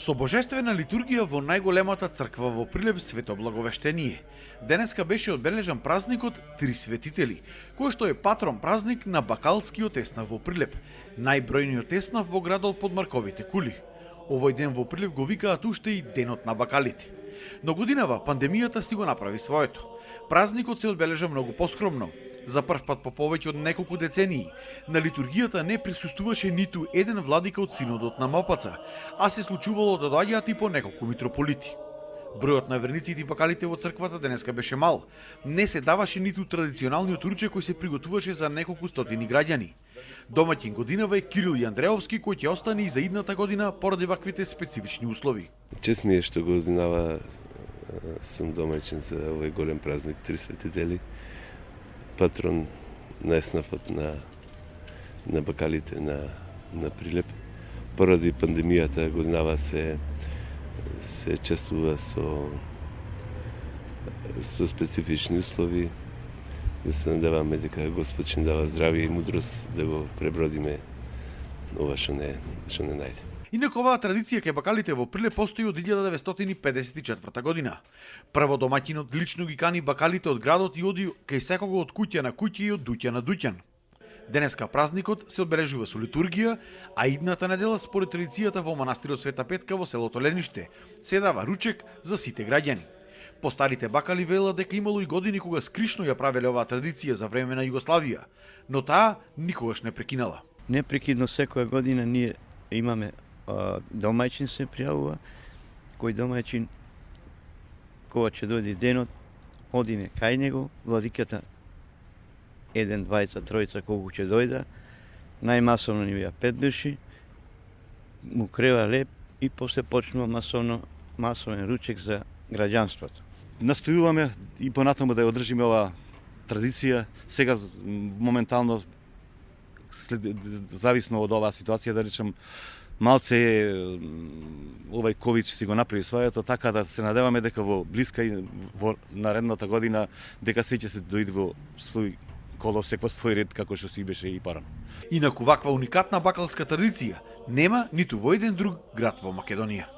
Со божествена литургија во најголемата црква во Прилеп Свето Благовештение. Денеска беше одбележан празникот Три светители, кој што е патрон празник на бакалскиот еснав во Прилеп, најбројниот еснав во градот под Марковите кули. Овој ден во Прилеп го викаат уште и денот на бакалите. Но годинава пандемијата си го направи своето. Празникот се одбележа многу поскромно. За прв пат по повеќе од неколку децении, на литургијата не присуствуваше ниту еден владика од синодот на МПЦ, а се случувало да доаѓаат и по неколку митрополити. Бројот на верниците и бакалите во црквата денеска беше мал. Не се даваше ниту традиционалниот ручек кој се приготуваше за неколку стотини граѓани. Домаќин годинава е Кирил Јандреовски, кој ќе остане и за идната година поради ваквите специфични услови. Чест ми е што годинава сум домаќин за овој голем празник Три светители, патрон на еснавот на бакалите на Прилеп. Поради пандемијата годинава се чествува со специфични услови. Да се надеваме дека Господ ќе дава здравје и мудрост да го пребродиме ова што не најде. Инаку оваа традиција кај бакалите во Прилеп постои од 1954 година. Прво домаќинот лично ги кани бакалите од градот и оди кај секого од куќа на куќа и од дуќа на дуќан. Денеска празникот се одбележува со литургија, а идната недела според традицијата во манастирот Света Петка во селото Лениште се дава ручек за сите граѓани. Постарите бакали велат дека имало и години кога скришно ја правеле оваа традиција за време на Југославија, но таа никогаш не прекинала. Непрекидно секоја година ние имаме домаќин се пријавува, кој домаќин кога ќе дојде денот, одиме кај него, владиката еден, двајца, тројца колку ќе дојда, најмасовно ни беа 5 души, му крева леп и после почнува масовен ручек за граѓанството. Настојуваме и понатаму да ја одржиме оваа традиција. Сега моментално зависно од оваа ситуација, да речем, малце овај ковид си го направи своето, така да се надеваме дека во блиска и во наредната година дека се ќе се дојде во свој колосек, во свој ред, како што си беше и парано. Инаку ваква уникатна бакалска традиција нема ниту во еден друг град во Македонија.